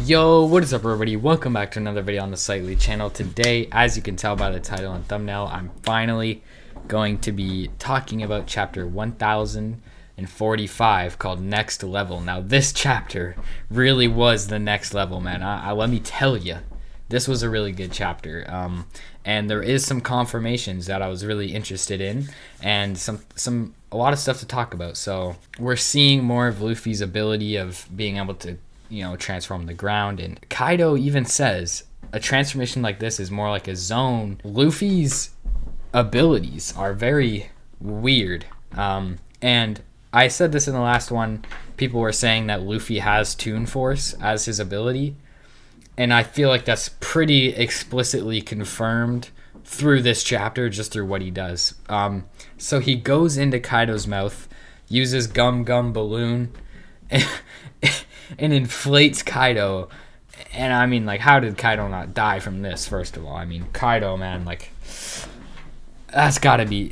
Yo, what is up everybody? Welcome back to another video on the Slightly channel. Today, as you can tell by the title and thumbnail, I'm finally going to be talking about chapter 1045 called Next Level. Now, this chapter really was the next level, man. Let me tell you, this was a really good chapter. And there is some confirmations that I was really interested in and a lot of stuff to talk about. So we're seeing more of Luffy's ability of being able to transform the ground. And Kaido even says a transformation like this is more like a zone. Luffy's abilities are very weird. And I said this in the last one. People were saying that Luffy has Toon Force as his ability. And I feel like that's pretty explicitly confirmed through this chapter, just through what he does. So he goes into Kaido's mouth, uses Gum Gum Balloon, and inflates Kaido. And I mean, like, how did Kaido not die from this, first of all? I mean, Kaido, man, like, that's gotta be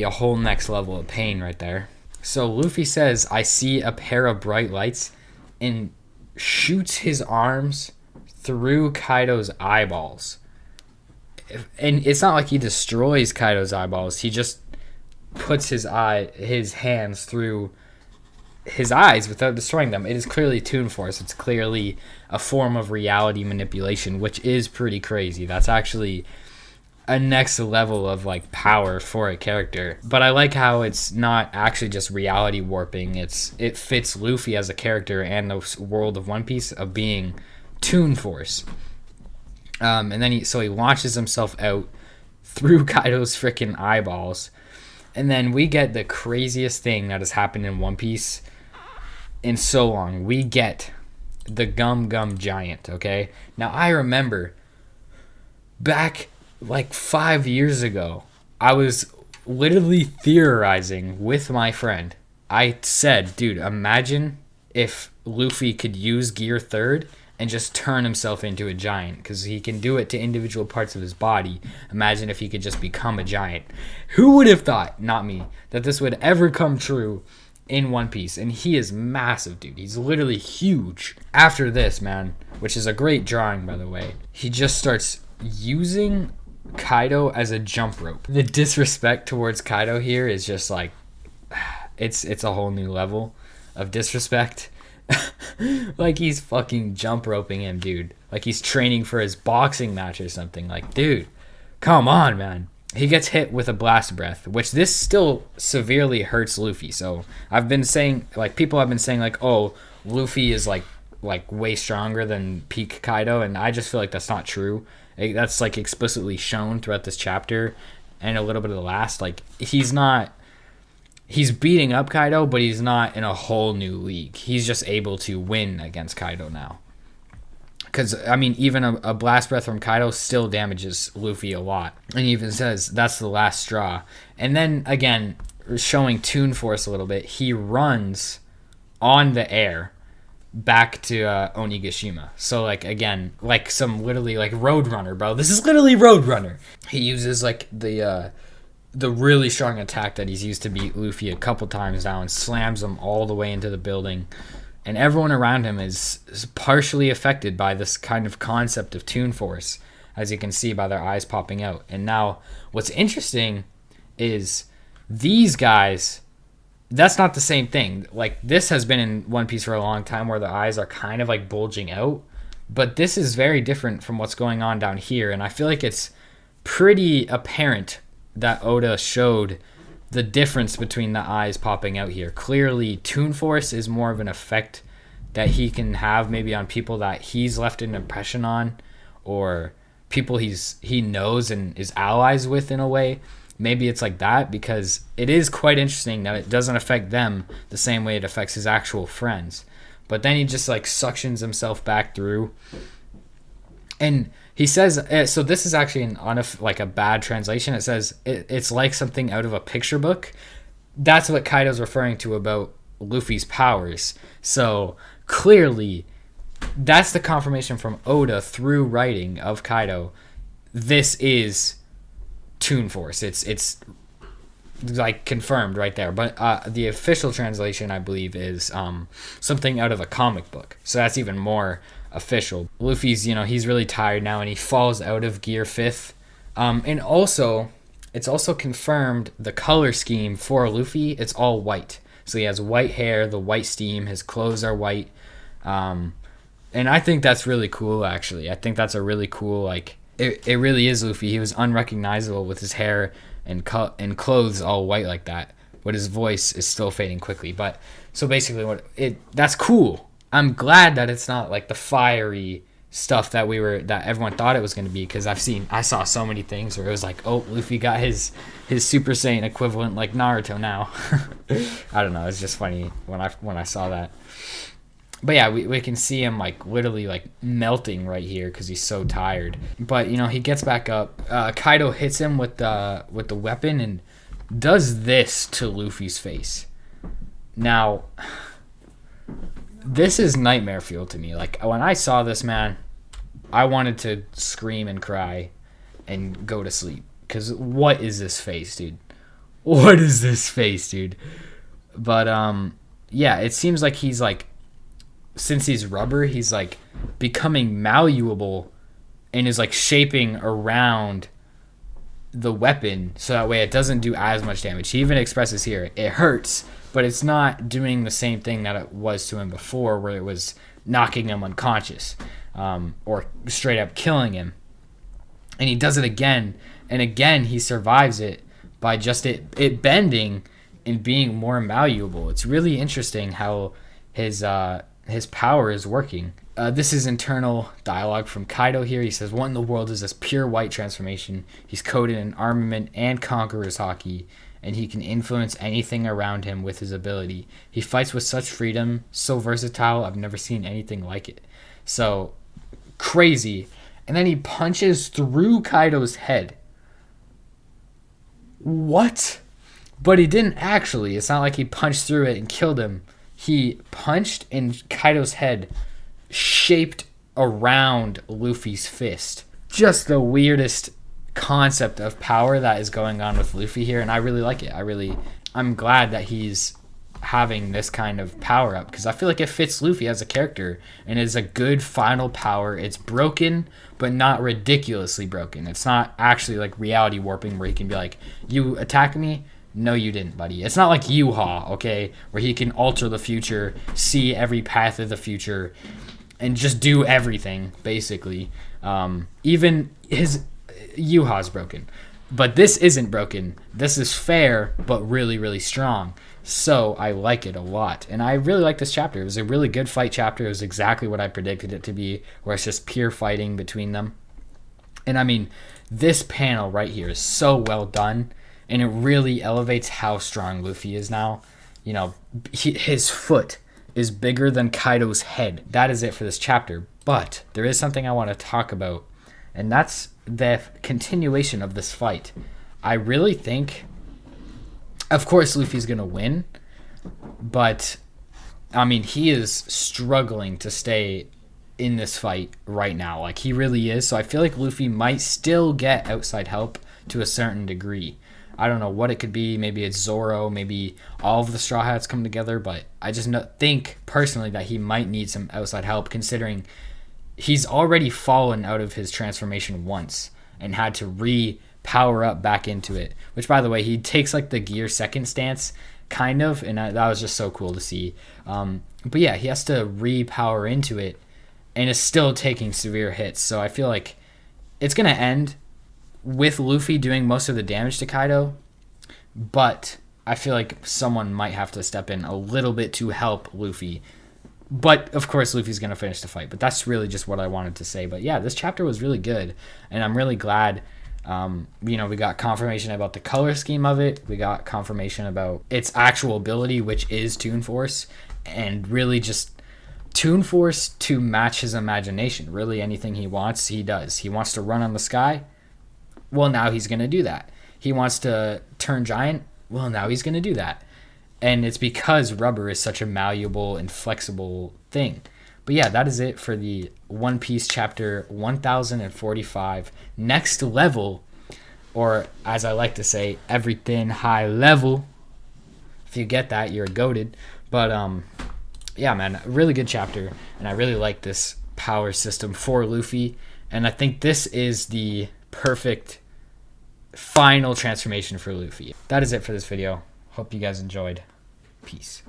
a whole next level of pain right there. So Luffy says, "I see a pair of bright lights," and shoots his arms through Kaido's eyeballs. And it's not like he destroys Kaido's eyeballs. He just puts his hands through his eyes without destroying them. It is clearly Toon Force. It's clearly a form of reality manipulation, which is pretty crazy. That's actually a next level of like power for a character. But I like how it's not actually just reality warping. It fits Luffy as a character and the world of One Piece of being Toon Force. And then he launches himself out through Kaido's freaking eyeballs. And then we get the craziest thing that has happened in One Piece in so long. We get the Gum Gum Giant, okay? Now, I remember back like 5 years ago, I was literally theorizing with my friend. I said, dude, imagine if Luffy could use Gear 3rd and just turn himself into a giant, because he can do it to individual parts of his body. Imagine if he could just become a giant. Who would have thought, not me, that this would ever come true in One Piece? And he is massive, dude. He's literally huge. After this, man, which is a great drawing, by the way, he just starts using Kaido as a jump rope. The disrespect towards Kaido here is just like, it's a whole new level of disrespect. Like, he's fucking jump roping him, dude. Like he's training for his boxing match or something. Like, dude, come on, man. He gets hit with a blast breath, which this still severely hurts Luffy. So I've been saying, like, people have been saying, like, oh, Luffy is like way stronger than peak Kaido, and I just feel like that's not true. That's like explicitly shown throughout this chapter and a little bit of the last. Like, he's beating up Kaido, but he's not in a whole new league. He's just able to win against Kaido now. Because, I mean, even a blast breath from Kaido still damages Luffy a lot. And he even says, that's the last straw. And then, again, showing Toon Force a little bit, he runs on the air back to Onigashima. So, like, again, like some literally, like, Roadrunner, bro. This is literally Roadrunner. He uses, like, the really strong attack that he's used to beat Luffy a couple times now and slams him all the way into the building. And everyone around him is partially affected by this kind of concept of Toon Force, as you can see by their eyes popping out. And now what's interesting is these guys, that's not the same thing. Like, this has been in One Piece for a long time where the eyes are kind of like bulging out. But this is very different from what's going on down here. And I feel like it's pretty apparent that Oda showed the difference between the eyes popping out here. Clearly, Toon Force is more of an effect that he can have maybe on people that he's left an impression on, or people he knows and is allies with in a way. Maybe it's like that, because it is quite interesting that it doesn't affect them the same way it affects his actual friends. But then he just like suctions himself back through. And he says, so this is actually like a bad translation. It says it's like something out of a picture book. That's what Kaido's referring to about Luffy's powers. So clearly, that's the confirmation from Oda through writing of Kaido. This is Toon Force. It's like confirmed right there. But the official translation, I believe, is something out of a comic book. So that's even more official. Luffy's, he's really tired now, and he falls out of Gear 5th. And also, it's also confirmed the color scheme for Luffy, it's all white. So he has white hair, the white steam, his clothes are white. And I think that's really cool, actually. I think that's a really cool, like, it really is Luffy. He was unrecognizable with his hair and clothes all white like that, but his voice is still fading quickly. But so basically, that's cool. I'm glad that it's not like the fiery stuff that everyone thought it was going to be, because I saw so many things where it was like, oh, Luffy got his Super Saiyan equivalent like Naruto now. I don't know, it's just funny when I saw that. But yeah, we can see him like literally like melting right here because he's so tired. But he gets back up. Kaido hits him with the weapon and does this to Luffy's face. Now, this is nightmare fuel to me. Like, when I saw this, man, I wanted to scream and cry and go to sleep. Because what is this face, dude? What is this face, dude? But yeah, it seems like he's like, since he's rubber, he's like becoming malleable and is like shaping around the weapon so that way it doesn't do as much damage. He even expresses here, it hurts, but it's not doing the same thing that it was to him before, where it was knocking him unconscious or straight up killing him. And he does it again, and again he survives it by just it bending and being more malleable. It's really interesting how his power is working. This is internal dialogue from Kaido here. He says, what in the world is this pure white transformation? He's coated in armament and conqueror's haki, and he can influence anything around him with his ability. He fights with such freedom, so versatile, I've never seen anything like it. So, crazy. And then he punches through Kaido's head. What? But he didn't actually. It's not like he punched through it and killed him. He punched and Kaido's head shaped around Luffy's fist. Just the weirdest concept of power that is going on with Luffy here, and I really like it. I'm glad that he's having this kind of power up, because I feel like it fits Luffy as a character and is a good final power. It's broken, but not ridiculously broken. It's not actually like reality warping where he can be like, you attack me? No, you didn't, buddy. It's not like Yuha, okay, where he can alter the future, see every path of the future, and just do everything, basically. Even his Yuha's broken. But this isn't broken. This is fair, but really, really strong. So I like it a lot. And I really like this chapter. It was a really good fight chapter. It was exactly what I predicted it to be, where it's just pure fighting between them. And I mean, this panel right here is so well done. And it really elevates how strong Luffy is now. His foot is bigger than Kaido's head. That is it for this chapter. But there is something I want to talk about, and that's the continuation of this fight. I really think, of course, Luffy's going to win, but, I mean, he is struggling to stay in this fight right now. Like, he really is. So I feel like Luffy might still get outside help to a certain degree. I don't know what it could be. Maybe it's Zoro. Maybe all of the Straw Hats come together. But I just think personally that he might need some outside help, considering he's already fallen out of his transformation once and had to re-power up back into it. Which, by the way, he takes like the Gear second stance, kind of. And that was just so cool to see. But yeah, he has to re-power into it and is still taking severe hits. So I feel like it's going to end with Luffy doing most of the damage to Kaido, but I feel like someone might have to step in a little bit to help Luffy. But, of course, Luffy's going to finish the fight. But that's really just what I wanted to say. But, yeah, this chapter was really good, and I'm really glad, we got confirmation about the color scheme of it. We got confirmation about its actual ability, which is Toon Force, and really just Toon Force to match his imagination. Really, anything he wants, he does. He wants to run on the sky. Well, now he's going to do that. He wants to turn giant. Well, now he's going to do that. And it's because rubber is such a malleable and flexible thing. But yeah, that is it for the One Piece chapter 1045. Next level, or as I like to say, everything high level. If you get that, you're goated. But yeah, man, really good chapter. And I really like this power system for Luffy. And I think this is the perfect final transformation for Luffy. That is it for this video. Hope you guys enjoyed. Peace.